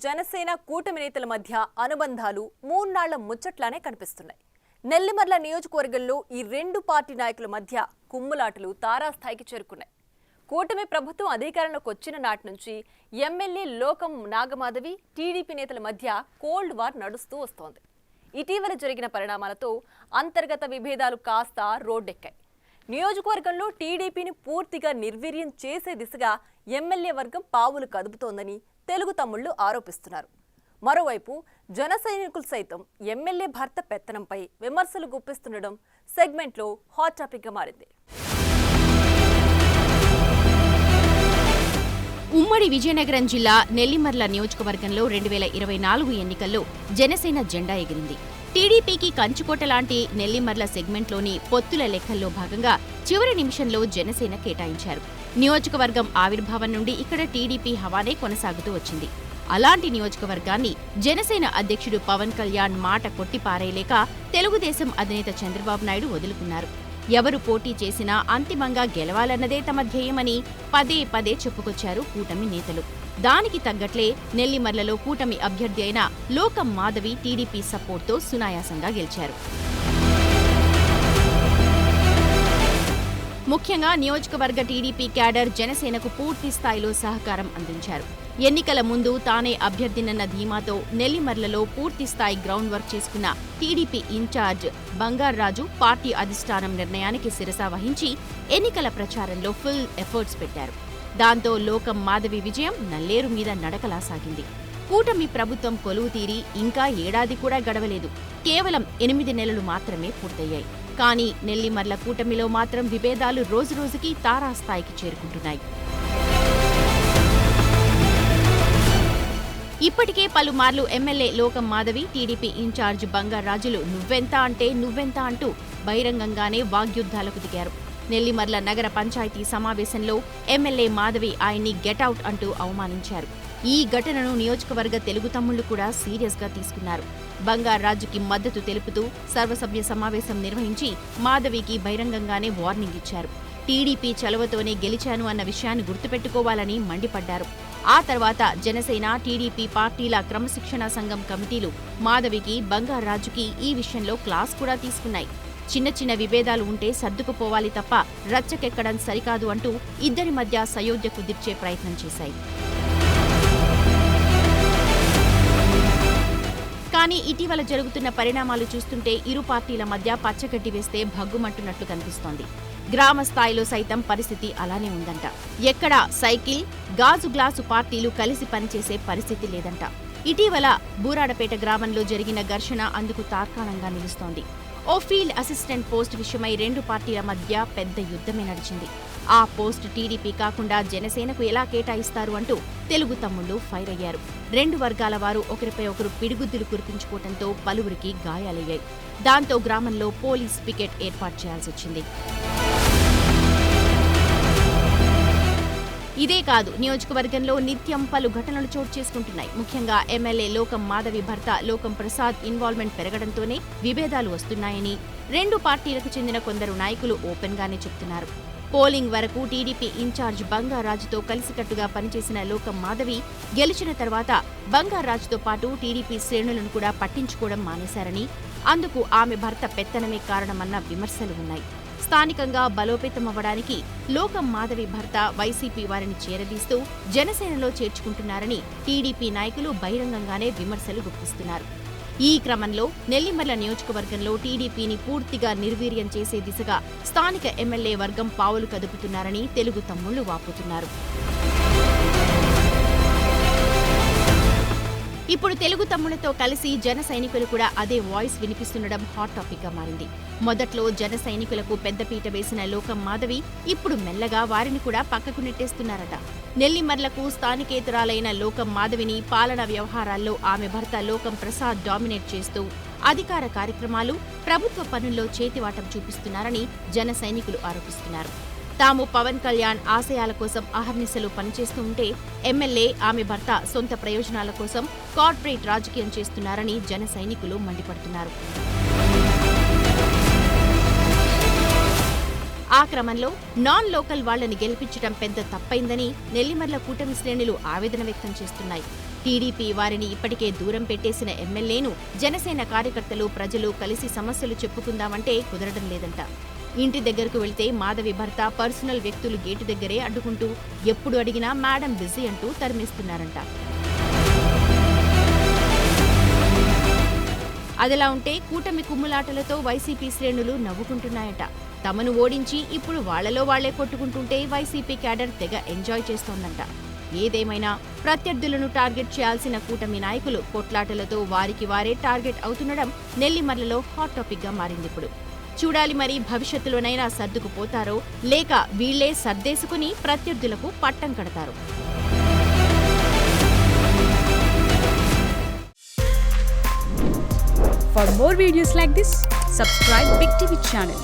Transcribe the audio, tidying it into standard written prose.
జనసేన కూటమి నేతల మధ్య అనుబంధాలు మూన్నాళ్ల ముచ్చట్లానే కనిపిస్తున్నాయి. నెల్లిమర్ల నియోజకవర్గంలో ఈ రెండు పార్టీ నాయకుల మధ్య కుమ్ములాటలు తారాస్థాయికి చేరుకున్నాయి. కూటమి ప్రభుత్వం అధికారంలోకి వచ్చిన నాటి నుంచి ఎమ్మెల్యే లోకం నాగమాధవి, టీడీపీ నేతల మధ్య కోల్డ్ వార్ నడుస్తూ వస్తోంది. ఇటీవల జరిగిన పరిణామాలతో అంతర్గత విభేదాలు కాస్త రోడ్డెక్కాయి. నియోజకవర్గంలో టీడీపీని పూర్తిగా నిర్వీర్యం చేసే దిశగా ఎమ్మెల్యే వర్గం పావులు కదుపుతోందని తెలుగు తమ్ముళ్లు ఆరోపిస్తున్నారు. మరోవైపు జన సైనికులు సైతం ఎమ్మెల్యే భర్త పెత్తనంపై విమర్శలు గుప్పిస్తుండడం సెగ్మెంట్లో హాట్ టాపిక్ గా మారింది. ఉమ్మడి విజయనగరం జిల్లా నెల్లిమర్ల నియోజకవర్గంలో 2024 ఎన్నికల్లో జనసేన జెండా ఎగిరింది. టీడీపీకి కంచుకోట లాంటి నెల్లిమర్ల సెగ్మెంట్లోని పొత్తుల లెక్కల్లో భాగంగా చివరి నిమిషంలో జనసేన కేటాయించారు. నియోజకవర్గం ఆవిర్భావం నుండి ఇక్కడ టీడీపీ హవానే కొనసాగుతూ వచ్చింది. అలాంటి నియోజకవర్గాన్ని జనసేన అధ్యక్షుడు పవన్ కళ్యాణ్ మాట కొట్టిపారేయలేక తెలుగుదేశం అధినేత చంద్రబాబు నాయుడు వదులుకున్నారు. ఎవరు పోటీ చేసినా అంతిమంగా గెలవాలన్నదే తమ ధ్యేయమని పదే పదే చెప్పుకొచ్చారు కూటమి నేతలు. దానికి తగ్గట్లే నెల్లిమర్లలో కూటమి అభ్యర్థి అయిన లోకం మాధవి టీడీపీ సపోర్ట్తో సునాయాసంగా గెలిచారు. ముఖ్యంగా నియోజకవర్గ టీడీపీ క్యాడర్ జనసేనకు పూర్తి స్థాయిలో సహకారం అందించారు. ఎన్నికల ముందు తానే అభ్యర్థినన్న ధీమాతో నెల్లిమర్లలో పూర్తిస్థాయి గ్రౌండ్ వర్క్ చేసుకున్న టీడీపీ ఇన్ఛార్జ్ బంగార్రాజు పార్టీ అధిష్టానం నిర్ణయానికి శిరస వహించి ఎన్నికల ప్రచారంలో ఫుల్ ఎఫర్ట్స్ పెట్టారు. దాంతో లోకం మాధవి విజయం నల్లేరు మీద నడకలా సాగింది. కూటమి ప్రభుత్వం కొలువు తీరి ఇంకా ఏడాది కూడా గడవలేదు. కేవలం 8 నెలలు మాత్రమే పూర్తయ్యాయి. కానీ నెల్లిమర్ల కూటమిలో మాత్రం విభేదాలు రోజురోజుకి తారాస్థాయికి చేరుకుంటున్నాయి. ఇప్పటికే పలుమార్లు ఎమ్మెల్యే లోకం మాధవి, టీడీపీ ఇన్ఛార్జ్ బంగార్రాజులు నువ్వెంత అంటే నువ్వెంత అంటూ బహిరంగంగానే వాగ్యుద్ధాలకు దిగారు. నెల్లిమర్ల నగర పంచాయతీ సమావేశంలో ఎమ్మెల్యే మాధవి ఆయన్ని గెటౌట్ అంటూ అవమానించారు. ఈ ఘటనను నియోజకవర్గ తెలుగు తమ్ముళ్లు కూడా సీరియస్ గా తీసుకున్నారు. బంగార్రాజుకి మద్దతు తెలుపుతూ సర్వసభ్య సమావేశం నిర్వహించి మాధవికి బహిరంగంగానే వార్నింగ్ ఇచ్చారు. టీడీపీ చలవతోనే గెలిచాను అన్న విషయాన్ని గుర్తుపెట్టుకోవాలని మండిపడ్డారు. ఆ తర్వాత జనసేన, టీడీపీ పార్టీల క్రమశిక్షణా సంఘం కమిటీలు మాధవికి, బంగార్రాజుకి ఈ విషయంలో క్లాస్ కూడా తీసుకున్నాయి. చిన్న చిన్న విభేదాలు ఉంటే సర్దుకుపోవాలి తప్ప రచ్చకెక్కడం సరికాదు అంటూ ఇద్దరి మధ్య సయోధ్య కుదిర్చే ప్రయత్నం చేశాయి. కానీ ఇటీవల జరుగుతున్న పరిణామాలు చూస్తుంటే ఇరు పార్టీల మధ్య పచ్చగడ్డి వేస్తే భగ్గుమంటున్నట్లు కనిపిస్తోంది. గ్రామ స్థాయిలో సైతం పరిస్థితి అలానే ఉందంట. ఎక్కడా సైకిల్, గాజు గ్లాసు పార్టీలు కలిసి పనిచేసే పరిస్థితి లేదంట. ఇటీవల బూరాడపేట గ్రామంలో జరిగిన ఘర్షణ అందుకు తార్కాణంగా నిలుస్తోంది. ఓ ఫీల్డ్ అసిస్టెంట్ పోస్ట్ విషయమై రెండు పార్టీల మధ్య పెద్ద యుద్ధమే నడిచింది. ఆ పోస్ట్ టీడీపీ కాకుండా జనసేనకు ఎలా కేటాయిస్తారు అంటూ తెలుగు తమ్ముళ్లు ఫైర్ అయ్యారు. రెండు వర్గాల వారు ఒకరిపై ఒకరు పిడిగుద్దులు కురిపించుకోవడంతో పలువురికి గాయాలయ్యాయి. దాంతో గ్రామంలో పోలీస్ పికెట్ ఏర్పాటు చేయాల్సొచ్చింది. ఇదే కాదు, నియోజకవర్గంలో నిత్యం పలు ఘటనలు చోటు చేసుకుంటున్నాయి. ముఖ్యంగా ఎమ్మెల్యే లోకం మాధవి భర్త లోకం ప్రసాద్ ఇన్వాల్వ్మెంట్ పెరగడంతోనే విభేదాలు వస్తున్నాయని రెండు పార్టీలకు చెందిన కొందరు నాయకులు ఓపెన్ గానే చెప్తున్నారు. పోలింగ్ వరకు టీడీపీ ఇన్ఛార్జ్ బంగార్రాజుతో కలిసికట్టుగా పనిచేసిన లోకం మాధవి గెలిచిన తర్వాత బంగార్రాజుతో పాటు టీడీపీ శ్రేణులను కూడా పట్టించుకోవడం మానేశారని, అందుకు ఆమె భర్త పెత్తనమే కారణమన్న విమర్శలు ఉన్నాయి. స్థానికంగా బలోపేతమవ్వడానికి లోకం మాధవి భర్త వైసీపీ వారిని చేరదీస్తూ జనసేనలో చేర్చుకుంటున్నారని టీడీపీ నాయకులు బహిరంగంగానే విమర్శలు గుప్పిస్తున్నారు. ఈ క్రమంలో నెల్లిమర్ల నియోజకవర్గంలో టీడీపీని పూర్తిగా నిర్వీర్యం చేసే దిశగా స్థానిక ఎమ్మెల్యే వర్గం పావులు కదుపుతున్నారని తెలుగు తమ్ముళ్లు వాపోతున్నారు. ఇప్పుడు తెలుగు తమ్ముళ్లతో కలిసి జన సైనికులు కూడా అదే వాయిస్ వినిపిస్తుండడం హాట్ టాపిక్ గా మారింది. మొదట్లో జన సైనికులకు పెద్దపీట వేసిన లోకం మాధవి ఇప్పుడు మెల్లగా వారిని కూడా పక్కకు నెట్టేస్తున్నారట. నెల్లిమర్లకు స్థానికేతరాలైన లోకం మాధవిని పాలనా వ్యవహారాల్లో ఆమె భర్త లోకం ప్రసాద్ డామినేట్ చేస్తూ అధికార కార్యక్రమాలు, ప్రభుత్వ పనుల్లో చేతివాటం చూపిస్తున్నారని జన సైనికులు ఆరోపిస్తున్నారు. తాము పవన్ కళ్యాణ్ ఆశయాల కోసం అహర్నిశలు పనిచేస్తూ ఉంటే ఎమ్మెల్యే, ఆమె భర్త సొంత ప్రయోజనాల కోసం కార్పొరేట్ రాజకీయం చేస్తున్నారని జన సైనికులు మండిపడుతున్నారు. ఆ క్రమంలో నాన్ లోకల్ వాళ్లని గెలిపించడం పెద్ద తప్పైందని నెల్లిమర్ల కూటమి శ్రేణులు ఆవేదన వ్యక్తం చేస్తున్నాయి. టీడీపీ వారిని ఇప్పటికే దూరం పెట్టేసిన ఎమ్మెల్యేను జనసేన కార్యకర్తలు, ప్రజలు కలిసి సమస్యలు చెప్పుకుందామంటే కుదరడం లేదంట. ఇంటి దగ్గరకు వెళ్తే మాధవి భర్త పర్సనల్ వ్యక్తులు గేటు దగ్గరే అడ్డుకుంటూ ఎప్పుడు అడిగినా మేడం బిజీ అంటూ తరిమేస్తున్నారంట. అదిలా ఉంటే కూటమి కుమ్ములాటలతో వైసీపీ శ్రేణులు నవ్వుకుంటున్నాయట. తమను ఓడించి ఇప్పుడు వాళ్లలో వాళ్లే కొట్టుకుంటుంటే వైసీపీ క్యాడర్ తెగ ఎంజాయ్ చేస్తోందంట. ఏదేమైనా ప్రత్యర్థులను టార్గెట్ చేయాల్సిన కూటమి నాయకులు కొట్లాటలతో వారికి వారే టార్గెట్ అవుతుండడం నెల్లిమర్లలో హాట్ టాపిక్ గా మారింది. ఇప్పుడు చూడాలి మరి భవిష్యత్తులోనైనా సర్దుకుపోతారో లేక వీళ్లే సర్దేసుకుని ప్రత్యర్థులకు పట్టం కడతారు. For more videos like this, subscribe Big TV channel.